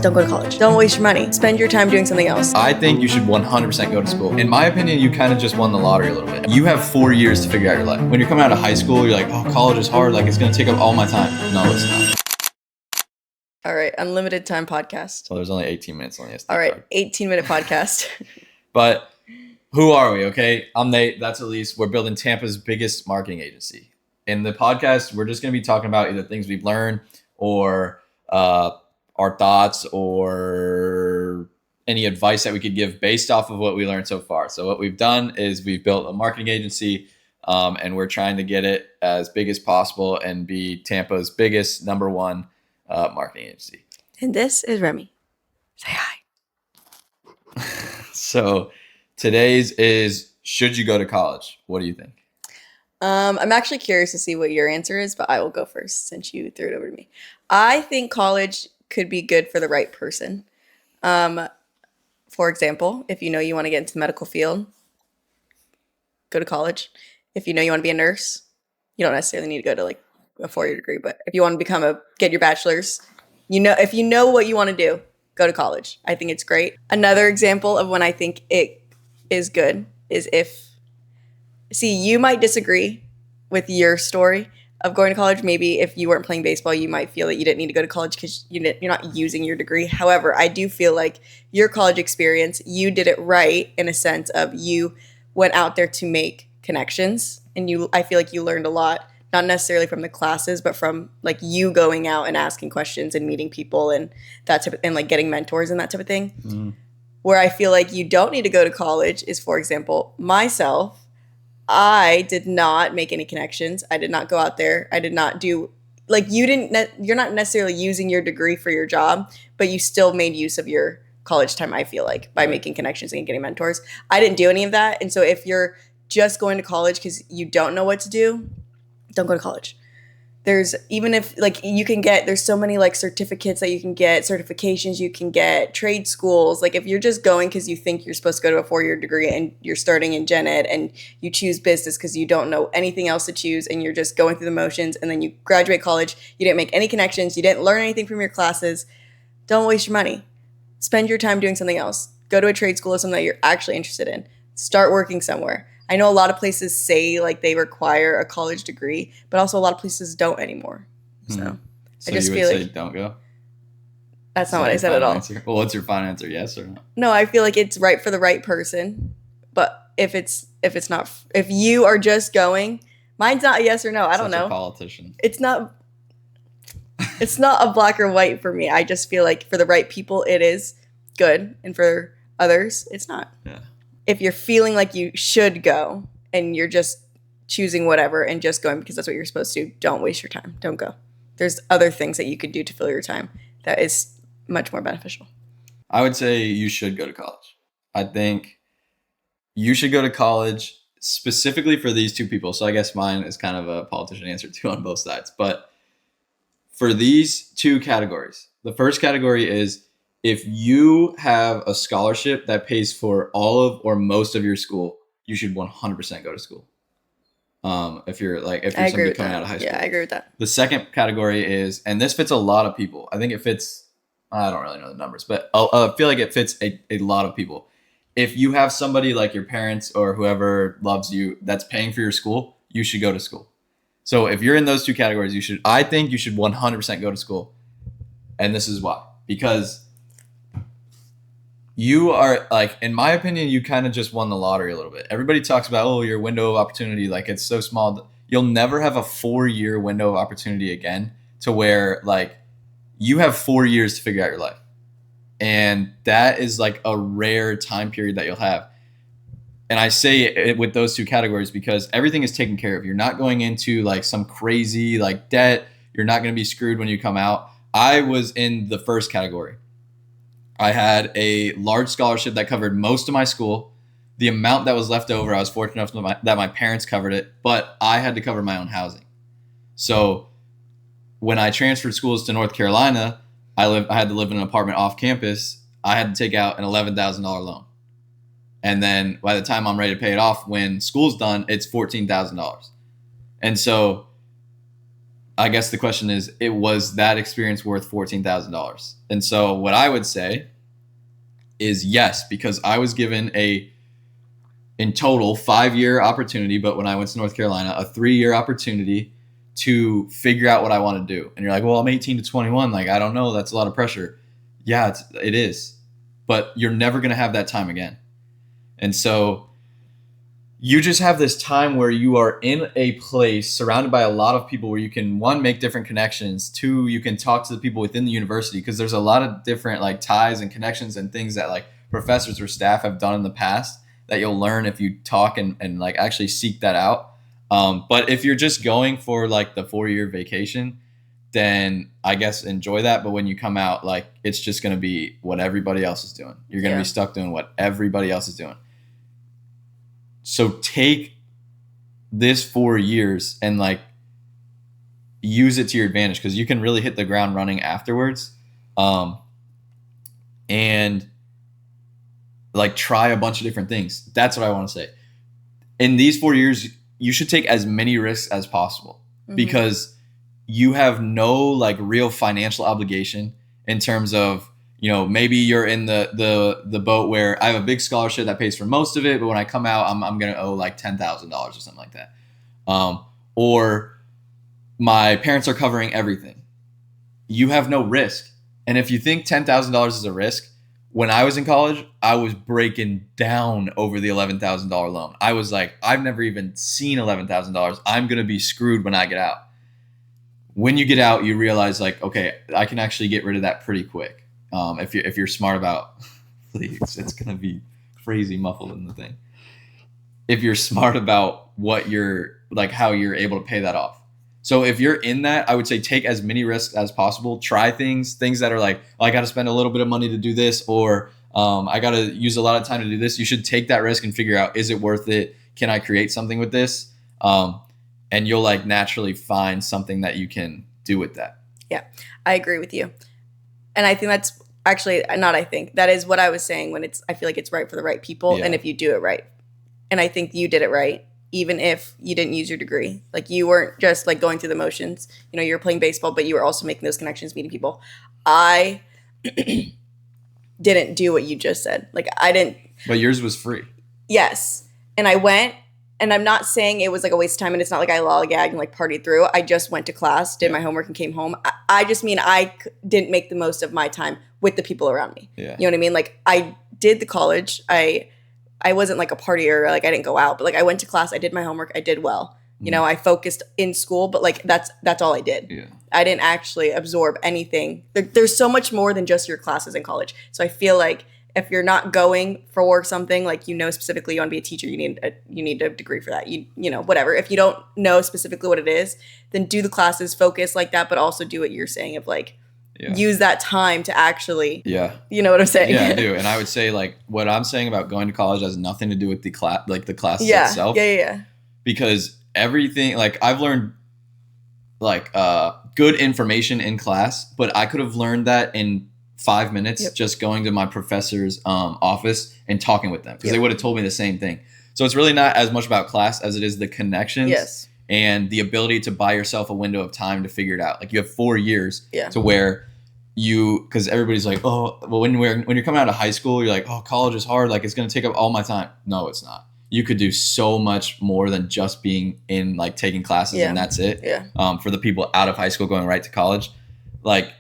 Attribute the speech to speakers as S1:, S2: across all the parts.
S1: Don't go to college. Don't waste your money. Spend your time doing something else.
S2: I think you should 100% go to school. In my opinion, you kind of just won the lottery a little bit. You have 4 years to figure out your life. When you're coming out of high school, you're like, oh, college is hard. Like, it's going to take up all my time. No, it's not.
S1: All right, unlimited time podcast.
S2: Well, there's only 18 minutes on the SD
S1: All right,
S2: card.
S1: 18-minute podcast.
S2: But who are we, okay? I'm Nate. That's Elise. We're building Tampa's biggest marketing agency. In the podcast, we're just going to be talking about either things we've learned or our thoughts or any advice that we could give based off of what we learned so far. So what we've done is we've built a marketing agency and we're trying to get it as big as possible and be Tampa's biggest #1 marketing agency.
S1: And this is Remy. Say hi.
S2: So today's is, should you go to college? What do you think?
S1: I'm actually curious to see what your answer is, but I will go first since you threw it over to me. I think college could be good for the right person. For example, if you know you want to get into the medical field, go to college. If you know you want to be a nurse, you don't necessarily need to go to like a 4-year degree, but if you want to get your bachelor's, if you know what you want to do, go to college. I think it's great. Another example of when I think it is good is you might disagree with your story of going to college. Maybe if you weren't playing baseball, you might feel that you didn't need to go to college because you're not using your degree. However, I do feel like your college experience, you did it right in a sense of you went out there to make connections, and I feel like you learned a lot, not necessarily from the classes, but from like you going out and asking questions and meeting people and that type of, and like getting mentors and that type of thing. Mm. Where I feel like you don't need to go to college is, for example, myself. I did not make any connections. I did not go out there. I did not do like you're not necessarily using your degree for your job, but you still made use of your college time, I feel like, by making connections and getting mentors. I didn't do any of that. And so if you're just going to college because you don't know what to do, don't go to college. There's so many like certificates that you can get, certifications you can get, trade schools. Like if you're just going because you think you're supposed to go to a 4-year degree and you're starting in gen ed and you choose business because you don't know anything else to choose and you're just going through the motions, and then you graduate college, you didn't make any connections, you didn't learn anything from your classes, don't waste your money. Spend your time doing something else. Go to a trade school or something that you're actually interested in. Start working somewhere. I know a lot of places say like they require a college degree, but also a lot of places don't anymore. So I just feel like
S2: don't go.
S1: That's not what I said at all.
S2: Answer? Well, what's your final answer? Yes or no?
S1: No, I feel like it's right for the right person. But if you are just going, mine's not a yes or no. I don't know.
S2: A politician.
S1: It's not a black or white for me. I just feel like for the right people, it is good, and for others, it's not.
S2: Yeah.
S1: If you're feeling like you should go and you're just choosing whatever and just going because that's what you're supposed to, don't waste your time. Don't go. There's other things that you could do to fill your time that is much more beneficial.
S2: I would say you should go to college. I think you should go to college specifically for these two people. So I guess mine is kind of a politician answer too on both sides. But for these two categories, the first category is if you have a scholarship that pays for all of or most of your school, you should 100% go to school. If you're somebody coming out of high school.
S1: Yeah, I agree with that.
S2: The second category is, and this fits a lot of people. I think it fits, I don't really know the numbers, but I feel like it fits a lot of people. If you have somebody like your parents or whoever loves you that's paying for your school, you should go to school. So if you're in those two categories, I think you should 100% go to school. And this is why. Because you are, like, in my opinion, you kind of just won the lottery a little bit. Everybody talks about, your window of opportunity, like it's so small. You'll never have a 4-year window of opportunity again to where, like, you have 4 years to figure out your life. And that is like a rare time period that you'll have. And I say it with those two categories because everything is taken care of. You're not going into like some crazy like debt. You're not going to be screwed when you come out. I was in the first category. I had a large scholarship that covered most of my school. The amount that was left over, I was fortunate enough that my parents covered it, but I had to cover my own housing. So when I transferred schools to North Carolina, I had to live in an apartment off campus. I had to take out an $11,000 loan. And then by the time I'm ready to pay it off, when school's done, it's $14,000. And so I guess the question is, it was that experience worth $14,000? And so what I would say is yes, because I was given in total 5-year opportunity, but when I went to North Carolina, a 3-year opportunity to figure out what I want to do. And you're like, well, I'm 18 to 21. Like, I don't know. That's a lot of pressure. Yeah, it is. But you're never going to have that time again. And so you just have this time where you are in a place surrounded by a lot of people where you can, one, make different connections. Two, you can talk to the people within the university, because there's a lot of different like ties and connections and things that like professors or staff have done in the past that you'll learn if you talk and like actually seek that out. But if you're just going for like the 4-year vacation, then I guess enjoy that. But when you come out, like, it's just going to be what everybody else is doing. You're going to be stuck doing what everybody else is doing. So take this 4 years and like use it to your advantage, because you can really hit the ground running afterwards. And like try a bunch of different things. That's what I want to say. In these 4 years, you should take as many risks as possible, because you have no like real financial obligation in terms of, you know, maybe you're in the boat where I have a big scholarship that pays for most of it, but when I come out, I'm going to owe like $10,000 or something like that. Or my parents are covering everything. You have no risk. And if you think $10,000 is a risk, when I was in college, I was breaking down over the $11,000 loan. I was like, I've never even seen $11,000. I'm going to be screwed when I get out. When you get out, you realize like, okay, I can actually get rid of that pretty quick. If you're smart about, please, it's going to be crazy muffled in the thing. If you're smart about what you're like, how you're able to pay that off. So if you're in that, I would say take as many risks as possible. Try things that are like, oh, I got to spend a little bit of money to do this, or I got to use a lot of time to do this. You should take that risk and figure out, is it worth it? Can I create something with this? And you'll like naturally find something that you can do with that.
S1: Yeah, I agree with you. And I think that's actually that is what I was saying when I feel like it's right for the right people. Yeah. And if you do it right. And I think you did it right. Even if you didn't use your degree, like you weren't just like going through the motions, you know, you were playing baseball, but you were also making those connections, meeting people. I didn't do what you just said. Like I didn't.
S2: But yours was free.
S1: Yes. And I went, and I'm not saying it was like a waste of time, and it's not like I lollygagged and like partied through. I just went to class, did my homework, and came home. I just mean I didn't make the most of my time with the people around me. Yeah. You know what I mean? Like I did the college. I wasn't like a partier, like I didn't go out, but like I went to class, I did my homework, I did well. You know, I focused in school, but like that's all I did. Yeah. I didn't actually absorb anything. There's so much more than just your classes in college. So I feel like if you're not going for something, like you know specifically you want to be a teacher, you need a degree for that. You know, whatever. If you don't know specifically what it is, then do the classes, focus like that, but also do what you're saying of like, use that time to actually, you know what I'm saying?
S2: Yeah, I do. And I would say like what I'm saying about going to college has nothing to do with the class, like the classes itself.
S1: Yeah.
S2: Because everything, like I've learned like good information in class, but I could have learned that in 5 minutes just going to my professor's office and talking with them, because they would have told me the same thing. So it's really not as much about class as it is the connections and the ability to buy yourself a window of time to figure it out. Like you have 4 years to where because everybody's like, oh, well, when you're coming out of high school, you're like, oh, college is hard. Like it's going to take up all my time. No, it's not. You could do so much more than just being in like taking classes and that's it. Yeah. For the people out of high school going right to college, like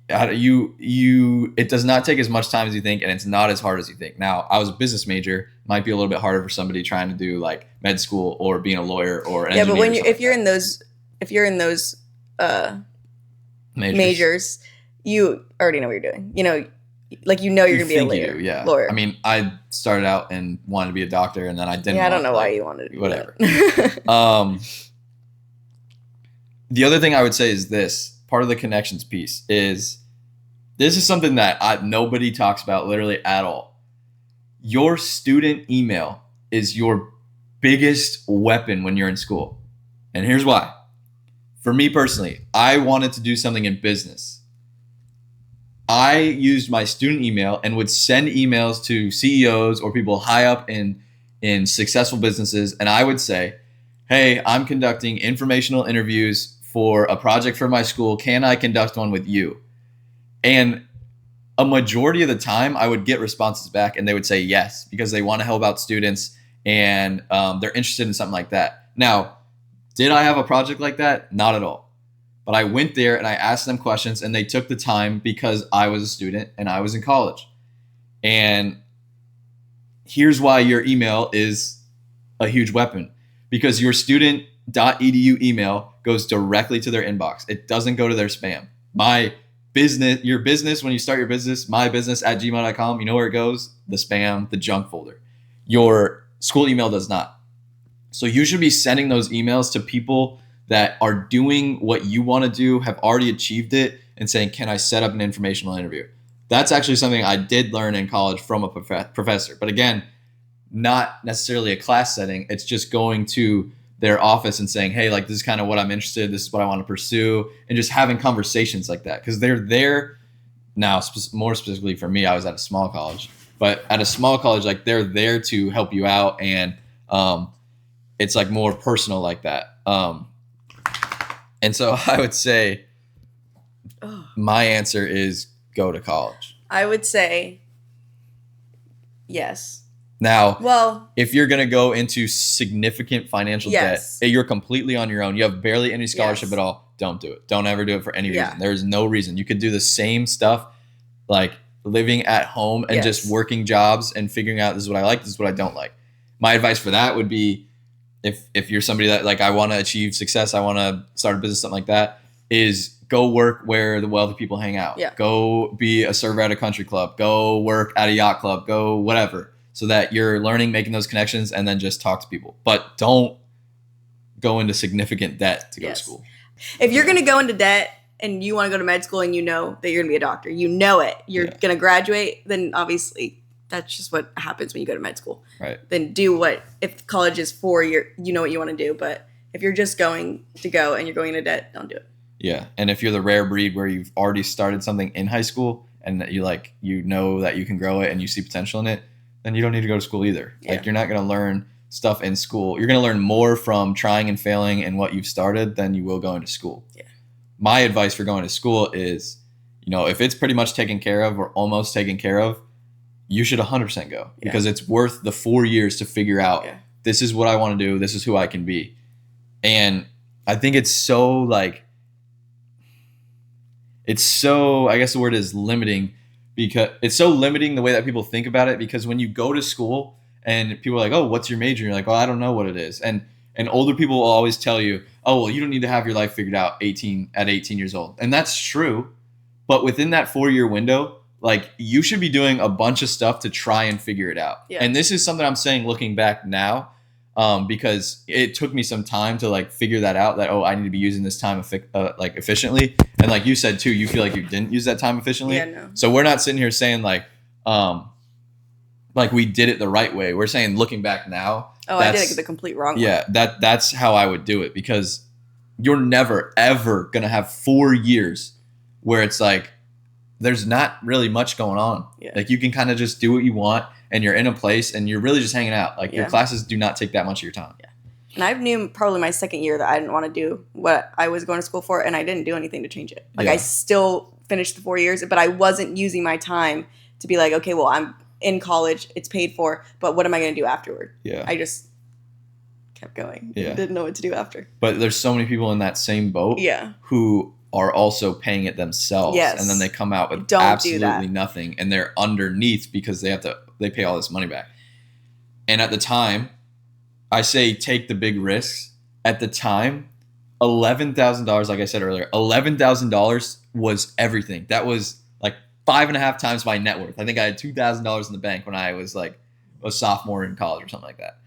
S2: it does not take as much time as you think, and it's not as hard as you think. Now, I was a business major, might be a little bit harder for somebody trying to do like med school or being a lawyer or an engineer.
S1: But if you're in those majors, you already know what you're doing. You know, like you're going to be a lawyer.
S2: I mean, I started out and wanted to be a doctor, and then I didn't.
S1: Yeah, I don't know why you wanted to do
S2: whatever. The other thing I would say is this. Part of the connections piece is this is something that nobody talks about literally at all. Your student email is your biggest weapon when you're in school. And here's why. For me personally, I wanted to do something in business. I used my student email and would send emails to CEOs or people high up in successful businesses. And I would say, hey, I'm conducting informational interviews for a project for my school. Can I conduct one with you? And a majority of the time I would get responses back and they would say yes, because they want to help out students and they're interested in something like that. Now, did I have a project like that? Not at all. But I went there and I asked them questions and they took the time because I was a student and I was in college. And here's why your email is a huge weapon, because your student.edu email goes directly to their inbox. It doesn't go to their spam. Your business, when you start your business, mybusiness@gmail.com, you know where it goes? The spam, the junk folder. Your school email does not. So you should be sending those emails to people that are doing what you want to do, have already achieved it, and saying, can I set up an informational interview? That's actually something I did learn in college from a professor. But again, not necessarily a class setting. It's just going to their office and saying, hey, like, this is kind of what I'm interested in. This is what I want to pursue. And just having conversations like that. Because they're there now, more specifically for me, I was at a small college. But at a small college, like, they're there to help you out. And it's like more personal like that. And so I would say my answer is go to college.
S1: I would say yes.
S2: Now,
S1: Well,
S2: if you're going to go into significant financial
S1: Yes.
S2: debt, you're completely on your own. You have barely any scholarship
S1: Yes.
S2: at all. Don't do it. Don't ever do it for any
S1: Yeah.
S2: reason. There is no reason. You could do the same stuff, like living at home and just
S1: Yes.
S2: working jobs and figuring out, this is what I like, this is what I don't like. My advice for that would be, if you're somebody that, like, I want to achieve success, I want to start a business, something like that, is go work where the wealthy people hang out.
S1: Yeah.
S2: Go be a server at a country club. Go work at a yacht club. Go whatever. So that you're learning, making those connections, and then just talk to people. But don't go into significant debt to go to
S1: Yes.
S2: school.
S1: if you're going to go into debt and you want to go to med school and you know that you're going to be a doctor, you know it, you're
S2: Yeah.
S1: going to graduate, then obviously that's just what happens when you go to med school.
S2: Right.
S1: Then do what, if college is 4 year, you know what you want to do. But if you're just going to go and you're going into debt, don't do it.
S2: Yeah. And if you're the rare breed where you've already started something in high school and that you know that you can grow it and you see potential in it, then you don't need to go to school either.
S1: Yeah.
S2: Like, you're not going to learn stuff in school. You're going to learn more from trying and failing in what you've started than you will going to school.
S1: Yeah.
S2: My advice for going to school is, if it's pretty much taken care of or almost taken care of, you should 100% go, because it's worth the 4 years to figure out, this is what I want to do. This is who I can be. And I think it's so I guess the word is limiting, because it's so limiting the way that people think about it, because when you go to school and people are like, oh, what's your major? And you're like, well, I don't know what it is. And older people will always tell you, oh, well, you don't need to have your life figured out at 18 years old. And that's true. But within that 4-year window, like, you should be doing a bunch of stuff to try and figure it out.
S1: Yeah.
S2: And this is something I'm saying looking back now, because it took me some time to figure that out, that, I need to be using this time efficiently. And like you said too, you feel like you didn't use that time efficiently.
S1: Yeah, no.
S2: So we're not sitting here saying we did it the right way. We're saying, looking back now,
S1: I did it the complete wrong way.
S2: yeah, that's how I would do it, because you're never ever gonna have 4 years where it's like there's not really much going on.
S1: Yeah.
S2: Like, you can kind of just do what you want, and you're in a place and you're really just hanging out. Like, your
S1: Yeah.
S2: classes do not take that much of your time.
S1: And I knew probably my second year that I didn't want to do what I was going to school for, and I didn't do anything to change it. Like,
S2: Yeah.
S1: I still finished the 4 years, but I wasn't using my time to be like, okay, well, I'm in college, it's paid for, but what am I going to do afterward?
S2: Yeah.
S1: I just kept going.
S2: Yeah.
S1: Didn't know what to do after.
S2: But there's so many people in that same boat
S1: Yeah.
S2: who are also paying it themselves.
S1: Yes.
S2: And then they come out with
S1: Don't do
S2: absolutely
S1: that.
S2: nothing, and they're underneath because they pay all this money back. And at the time, I say take the big risks. At the time, $11,000, like I said earlier, $11,000 was everything. That was like 5.5 times my net worth. I think I had $2,000 in the bank when I was like a sophomore in college or something like that.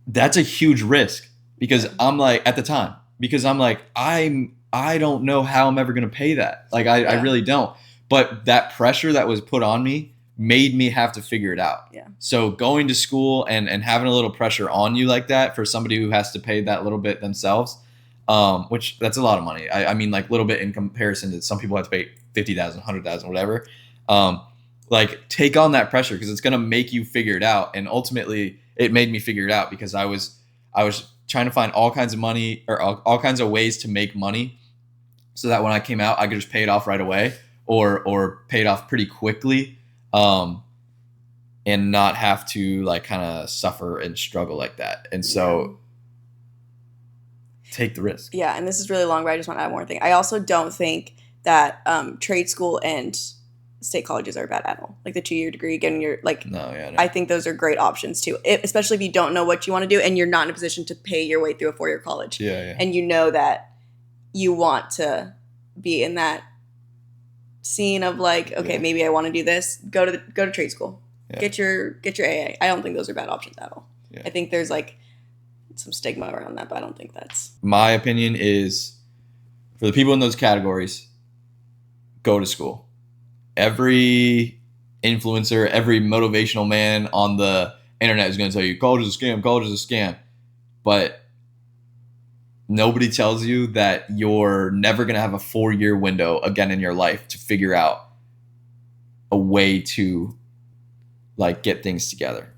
S2: That's a huge risk, because I'm like, at the time, because I'm like, I don't know how I'm ever going to pay that. Like, I really don't. But that pressure that was put on me made me have to figure it out.
S1: Yeah.
S2: So going to school and having a little pressure on you like that for somebody who has to pay that little bit themselves, which that's a lot of money. I mean, like, little bit in comparison to some people have to pay $50,000, $100,000, whatever. Take on that pressure, because it's going to make you figure it out. And ultimately it made me figure it out, because I was trying to find all kinds of money or all kinds of ways to make money so that when I came out, I could just pay it off right away or pay it off pretty quickly, and not have to like kind of suffer and struggle like that. And so take the risk.
S1: Yeah, and this is really long, but I just want to add one more thing. I also don't think that trade school and state colleges are bad at all. Like the 2-year degree, getting your like.
S2: No, yeah, no.
S1: I think those are great options too, especially if you don't know what you want to do and you're not in a position to pay your way through a 4-year college.
S2: Yeah.
S1: And you know that you want to be in that scene of like, okay, maybe I want to do this. Go to trade school.
S2: Yeah.
S1: Get your AA. I don't think those are bad options at all.
S2: Yeah.
S1: I think there's like some stigma around that, but I don't think that's.
S2: My opinion is, for the people in those categories, go to school. Every influencer, every motivational man on the internet is going to tell you college is a scam, college is a scam. But nobody tells you that you're never going to have a 4-year window again in your life to figure out a way to like get things together.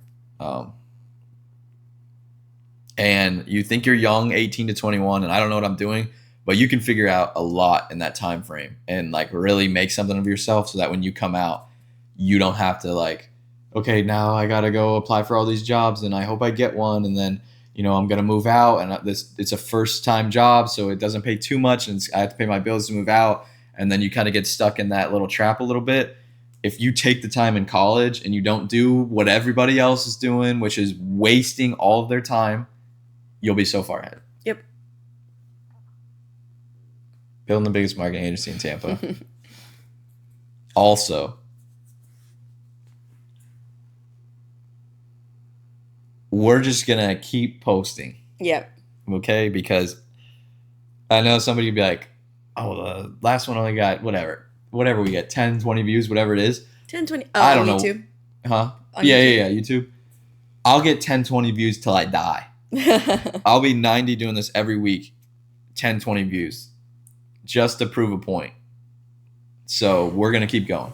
S2: And you think you're young, 18 to 21, and I don't know what I'm doing, but you can figure out a lot in that time frame and like really make something of yourself so that when you come out, you don't have to like, okay, now I got to go apply for all these jobs and I hope I get one. And then, you know, I'm going to move out and it's a first time job, so it doesn't pay too much and I have to pay my bills to move out. And then you kind of get stuck in that little trap a little bit. If you take the time in college and you don't do what everybody else is doing, which is wasting all of their time, you'll be so far ahead.
S1: Yep.
S2: Building the biggest marketing agency in Tampa. Also, we're just going to keep posting.
S1: Yep.
S2: Okay? Because I know somebody would be like, oh, the last one only got whatever we get, 10, 20 views, whatever it is.
S1: 10, 20.
S2: I don't
S1: YouTube.
S2: know. Huh?
S1: On
S2: Yeah, YouTube. I'll get 10, 20 views till I die. I'll be 90 doing this every week, 10, 20 views, just to prove a point. So we're going to keep going.